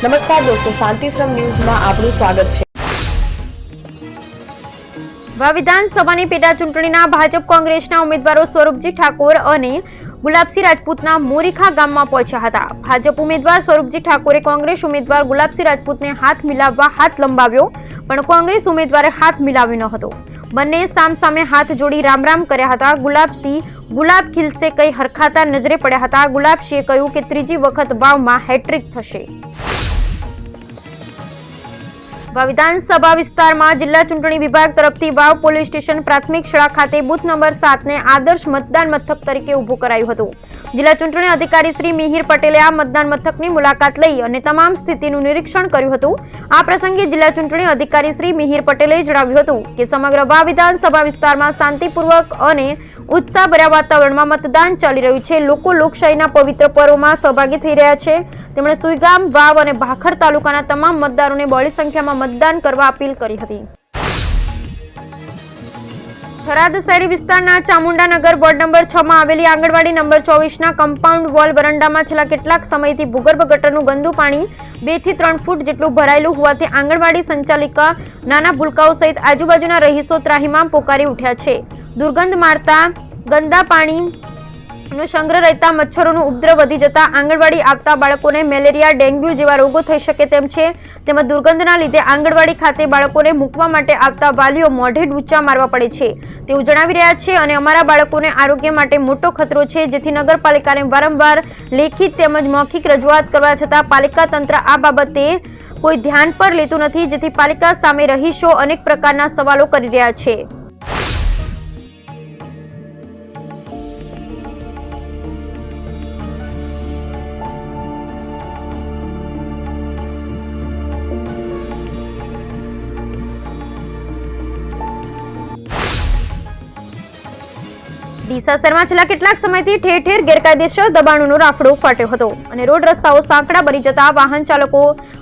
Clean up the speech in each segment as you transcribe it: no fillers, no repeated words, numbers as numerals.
નમસ્કાર દોસ્તો, શાંતિશ્રમ ન્યૂઝમાં આપનું સ્વાગત છે। વિધાનસભાની પેટા ચૂંટણીના ભાજપ કોંગ્રેસના ઉમેદવારો સ્વરૂપજી ઠાકોર અને ગુલાબસિંહ રાજપૂતના મોરીખા ગામમાં પહોંચ્યા હતા। ભાજપ ઉમેદવાર સ્વરૂપજી ઠાકોરે કોંગ્રેસ ઉમેદવાર ગુલાબસિંહ રાજપૂતને હાથ મિલાવવા હાથ લંબાવ્યો, પણ કોંગ્રેસ ઉમેદવારે હાથ મિલાવ્યો ન હતો। બંને સામસામે હાથ જોડી રામ રામ કર્યા હતા। ગુલાબસિંહ ગુલાબ ખીલશે કઈ હરખાતા નજરે પડ્યા હતા। ગુલાબસિંહે કહ્યું કે ત્રીજી વખત વાવમાં હેટ્રિક થશે। વિધાનસભા વિસ્તારમાં જિલ્લા ચૂંટણી વિભાગ તરફથી વાવ પોલીસ સ્ટેશન પ્રાથમિક શાળા ખાતે બૂથ નંબર 7 ને આદર્શ મતદાન મથક તરીકે ઊભું કરાયું હતું। જિલ્લા ચૂંટણી અધિકારી શ્રી મિહિર પટેલે આ મતદાન મથકની મુલાકાત લઈ અને તમામ સ્થિતિનું નિરીક્ષણ કર્યું હતું। આ પ્રસંગે જિલ્લા ચૂંટણી અધિકારી શ્રી મિહિર પટેલે જણાવ્યું હતું કે સમગ્ર વાવ વિધાનસભા વિસ્તારમાં શાંતિપૂર્વક અને ઉત્સાહભર્યા વાતાવરણમાં મતદાન ચાલી રહ્યું છે। લોકો લોકશાહીના પવિત્ર પર્વમાં સહભાગી થઈ રહ્યા છે। તેમણે સુઈગામ, વાવ અને ભાખર તાલુકાના તમામ મતદારોને બહોળી સંખ્યામાં મતદાન કરવા અપીલ કરી હતી। થરાદ શહેરી વિસ્તારના ચામુંડાનગર વોર્ડ નંબર 6 માં આવેલી આંગણવાડી નંબર 24 ના કમ્પાઉન્ડ વોલ વરંડામાં છેલ્લા કેટલાક સમયથી ભૂગર્ભ ગટરનું ગંદુ પાણી 2 થી 3 ફૂટ જેટલું ભરાયેલું હોવાથી આંગણવાડી સંચાલિકા નાના ભૂલકાઓ સહિત આજુબાજુના રહીશો ત્રાહિમામ પોકારી ઉઠ્યા છે। દુર્ગંધ મારતા ગંદા પાણીનો સંગ્રહ રહેતા મચ્છરોનું ઉપદ્રવ વધી જતા આંગણવાડી આવતા બાળકોને મેલેરિયા, ડેન્ગ્યુ જેવા રોગો થઈ શકે તેમ છે। તેમજ દુર્ગંધના લીધે આંગણવાડી ખાતે બાળકોને મૂકવા માટે આવતા વાલીઓ મોઢે ડૂચા મારવા પડે છે તેવું જણાવી રહ્યા છે અને અમારા બાળકોને આરોગ્ય માટે મોટો ખતરો છે, જેથી નગરપાલિકાને વારંવાર લેખિત તેમજ મૌખિક રજૂઆત કરવા છતાં પાલિકા તંત્ર આ બાબતે કોઈ ધ્યાન પર લેતું નથી, જેથી પાલિકા સામે રહીશો અનેક પ્રકારના સવાલો કરી રહ્યા છે। ડીસા શહેરમાં છેલ્લા કેટલાક સમયથી ઠેર ઠેર ગેરકાયદેસર દબાણોનો રાફડો ફાટ્યો હતો અને રોડ રસ્તાઓ સાંકડા બની જતા વાહન ચાલકો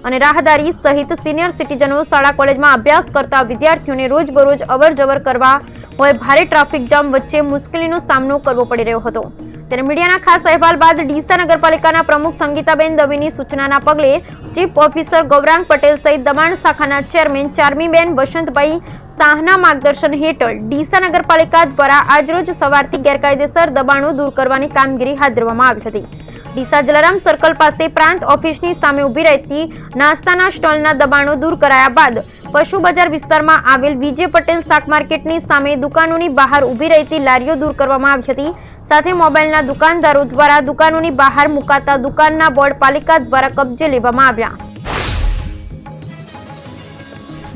અને રાહદારી સહિત સિનિયર સિટીઝનો, શાળા કોલેજમાં અભ્યાસ કરતા વિદ્યાર્થીઓને રોજબરોજ અવરજવર કરવા હોય ભારે ટ્રાફિક જામ વચ્ચે મુશ્કેલીનો સામનો કરવો પડી રહ્યો હતો। ત્યારે મીડિયાના ખાસ અહેવાલ બાદ ડીસા નગરપાલિકાના પ્રમુખ સંગીતાબેન દવેની સૂચનાના પગલે ચીફ ઓફિસર ગૌરાંગ પટેલ સહિત દબાણ શાખાના ચેરમેન ચારમીબેન વસંતભાઈ શાહના માર્ગદર્શન હેઠળ ડીસા નગરપાલિકા દ્વારા આજરોજ સવારથી ગેરકાયદેસર દબાણો દૂર કરવાની કામગીરી હાથ ધરવામાં આવી હતી। ડીસા જલારામ સર્કલ પાસે પ્રાંત ઓફિસની સામે ઊભી રહેતી નાસ્તાના સ્ટોલના દબાણો દૂર કરાયા બાદ પશુ બજાર વિસ્તારમાં આવેલ વિજય પટેલ શાક માર્કેટની સામે દુકાનોની બહાર ઊભી રહેતી લારીઓ દૂર કરવામાં આવી હતી। સાથે મોબાઈલના દુકાનદારો દ્વારા દુકાનોની બહાર મુકાતા દુકાનના બોર્ડ પાલિકા દ્વારા કબજે લેવામાં આવ્યા।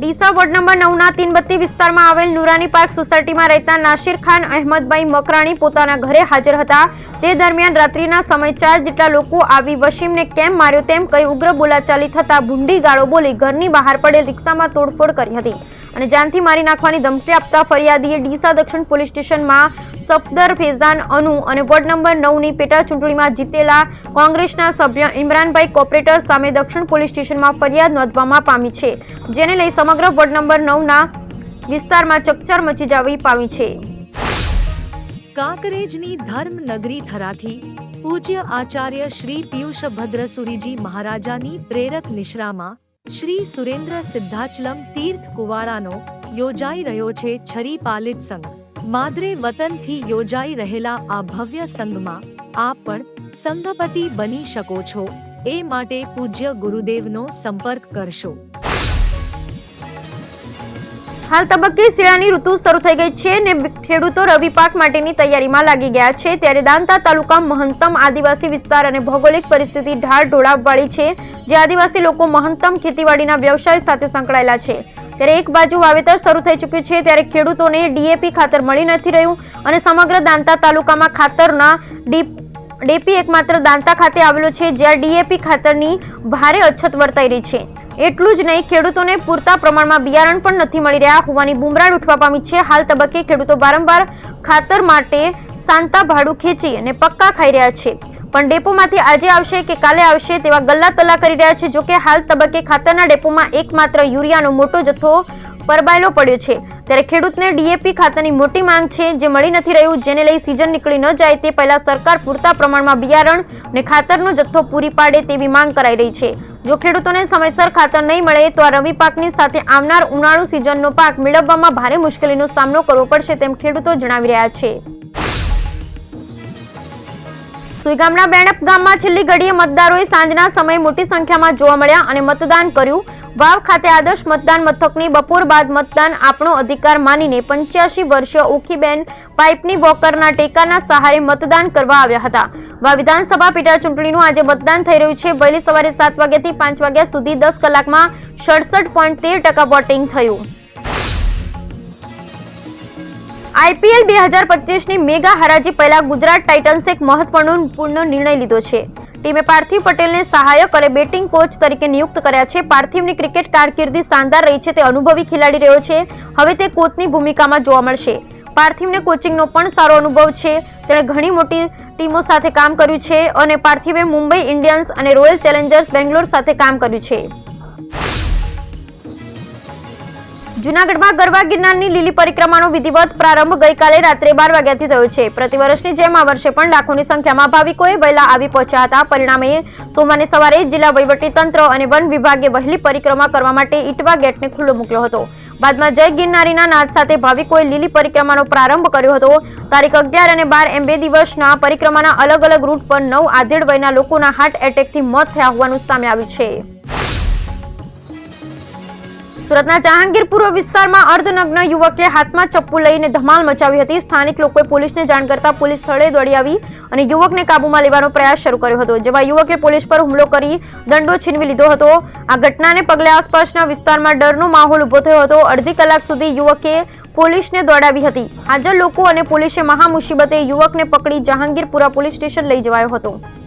ડીસા વોર્ડ નંબર 9 ના તીનબત્તી વિસ્તારમાં આવેલ નુરાની પાર્ક સોસાયટીમાં રહેતા નાસિર ખાન અહેમદભાઈ મકરાણી પોતાના ઘરે હાજર હતા। તે દરમિયાન રાત્રિના સમય 4 જેટલા લોકો આવી વસીમને કેમ માર્યો તેમ કહી ઉગ્ર બોલાચાલી થતા ભૂંડી ગાળો બોલી ઘરની બહાર પડેલ રિક્ષામાં તોડફોડ કરી હતી અને જાનથી મારી નાખવાની ધમકી આપતા ફરિયાદીએ ડીસા દક્ષિણ પોલીસ સ્ટેશનમાં સફદર ફેઝાન અનુ અને વોર્ડ નંબર 9 ની પેટા ચૂંટણીમાં જીતેલા કોંગ્રેસના સભ્ય ઇમરાનભાઈ કોપરેટર સામે દક્ષિણ પોલીસ સ્ટેશનમાં ફરિયાદ નોંધવામાં પામી છે, જેને લઈ સમગ્ર વોર્ડ નંબર 9 ના વિસ્તારમાં ચકચાર મચી જવી પામી છે। કાંકરેજની ધર્મનગરી થરાથી પૂજ્ય આચાર્ય શ્રી પિયુષ ભદ્રસુરીજી મહારાજાની પ્રેરક નિશ્રામાં શ્રી સુરેન્દ્ર સિદ્ધાચલમ તીર્થ કુવાડાનો યોજાઈ રહ્યો છે છરી પાલિત સંઘ। માદરે વતનથી યોજાઈ રહેલા આ ભવ્ય સંઘમાં આપ પણ સંઘપતિ બની શકો છો, એ માટે પૂજ્ય ગુરુદેવનો સંપર્ક કરશો। હાલ તબક્કે શિયાળાની ઋતુ શરૂ થઈ ગઈ છે ને ખેડૂતો રવિ પાક માટેની તૈયારીમાં લાગી ગયા છે। ત્યારે દાંતા તાલુકા મહત્તમ આદિવાસી વિસ્તાર અને ભૌગોલિક પરિસ્થિતિ ઢાળ-ઢોળાવવાળી છે, જે આદિવાસી લોકો મહત્તમ ખેતીવાડીના વ્યવસાય સાથે સંકળાયેલા છે। ત્યારે એક બાજુ વાવેતર શરૂ થઈ ચૂક્યું છે, ત્યારે ખેડૂતોને ડીએપી ખાતર મળી નથી રહ્યું અને સમગ્ર દાંતા તાલુકામાં ખાતરના ડીપી એકમાત્ર દાંતા ખાતે આવેલો છે, જ્યાં ડીએપી ખાતરની ભારે અછત વર્તાઈ રહી છે। એટલું જ નહીં, ખેડૂતોને પૂરતા પ્રમાણમાં બિયારણ પણ નથી મળી રહ્યા હોવાની બુમરાણ ઉઠવા પામી છે। હાલ તબક્કે ખેડૂતો વારંવાર ખાતર માટે સાંતા ભાડું ખેંચી અને પક્કા ખાઈ રહ્યા છે, પણ ડેપોમાંથી આજે આવશે કે કાલે આવશે તેવા ગલ્લા તલ્લા કરી રહ્યા છે। જોકે હાલ તબક્કે ખાતરના ડેપોમાં એકમાત્ર યુરિયાનો મોટો જથ્થો પરબાયેલો પડ્યો છે। ત્યારે ખેડૂતને ડીએપી ખાતરની મોટી માંગ છે, જે મળી નથી રહ્યું, જેને લઈ સીઝન નીકળી ન જાય તે પહેલા સરકાર પૂરતા પ્રમાણમાં બિયારણ અને ખાતરનો જથ્થો પૂરી પાડે તેવી માંગ કરાઈ રહી છે। જો ખેડૂતોને સમયસર ખાતર નહીં મળે તો આ રવિ પાકની સાથે આવનાર ઉનાળુ સિઝનનો પાક મેળવવામાં ભારે મુશ્કેલીનો સામનો કરવો પડશે તેમ ખેડૂતો જણાવી રહ્યા છે. સુઈગામના બેણપ ગામમાં છેલ્લી ઘડીએ મતદારોએ સાંજના સમયે મોટી સંખ્યામાં જોવા મળ્યા અને મતદાન કર્યું. વાવ ખાતે આદર્શ મતદાન મથકની બપોર બાદ મતદાન આપણો અધિકાર માનીને 85 વર્ષીય ઓખીબેન પાઇપની વોકરના ટેકાના સહારે મતદાન કરવા આવ્યા હતા. વાવ વિધાનસભા પેટા ચૂંટણીનું આજે મતદાન થઈ રહ્યું છે. વહેલી સવારે 7 વાગ્યાથી 5 વાગ્યા સુધી 10 કલાકમાં 67.13% વોટિંગ થયું. IPL 2025ની મેગા હરાજી પહેલા ગુજરાત ટાઇટન્સે એક મહત્વપૂર્ણ નિર્ણય લીધો છે. ટીમે પાર્થિવ પટેલને સહાયક અને બેટિંગ કોચ તરીકે નિયુક્ત કર્યા છે. પાર્થિવની ક્રિકેટ કારકિર્દી શાનદાર રહી છે. તે અનુભવી ખેલાડી રહ્યો છે. હવે તે કોચની ભૂમિકામાં જોવા મળશે. પાર્થિવને કોચિંગનો પણ સારો અનુભવ છે. તેણે ઘણી મોટી ટીમો સાથે કામ કર્યું છે અને પાર્થિવે મુંબઈ ઇન્ડિયન્સ અને રોયલ ચેલેન્જર્સ બેંગ્લોર સાથે કામ કર્યું છે. જૂનાગઢમાં ગરવા ગિરનારની લીલી પરિક્રમાનો વિધિવત પ્રારંભ ગઈકાલે રાત્રે 12 વાગ્યાથી થયો છે. પ્રતિવર્ષની જેમ આ વર્ષે પણ લાખોની સંખ્યામાં ભાવિકોએ વહેલા આવી પહોંચ્યા હતા. પરિણામે સોમવારે સવારે જિલ્લા વહીવટીતંત્ર અને વન વિભાગે વહેલી પરિક્રમા કરવા માટે ઇટવા ગેટને ખુલ્લો મૂક્યો હતો. બાદમાં જય ગિરનારીના નાદ સાથે ભાવિકોએ લીલી પરિક્રમાનો પ્રારંભ કર્યો હતો. તારીખ 11 અને 12 એમ 2 દિવસના પરિક્રમાના અલગ અલગ રૂટ પર 9 આધેડ વયના લોકોના હાર્ટ એટેકથી મોત થયા હોવાનું સામે આવ્યું છે. સુરતના જહાંગીરપુર વિસ્તારમાં અર્ધનગ્ન યુવકે હાથમાં ચપ્પુ લઈને ધમાલ મચાવી હતી. સ્થાનિક લોકોએ પોલીસને જાણ કરતા પોલીસ સ્થળે દોડી આવી અને યુવકને કાબૂમાં લેવાનો પ્રયાસ શરૂ કર્યો હતો. જેમાં યુવકે પોલીસ પર હુમલો કરી દંડો છીનવી લીધો હતો. આ ઘટનાને પગલે આસપાસના વિસ્તારમાં ડરનો માહોલ ઉભો થયો હતો. અડધી કલાક સુધી યુવકે પોલીસને દોડાવી હતી. હાજર લોકો અને પોલીસે મહા મુસીબતે યુવકને પકડી જહાંગીરપુરા પોલીસ સ્ટેશન લઈ જવાયો હતો.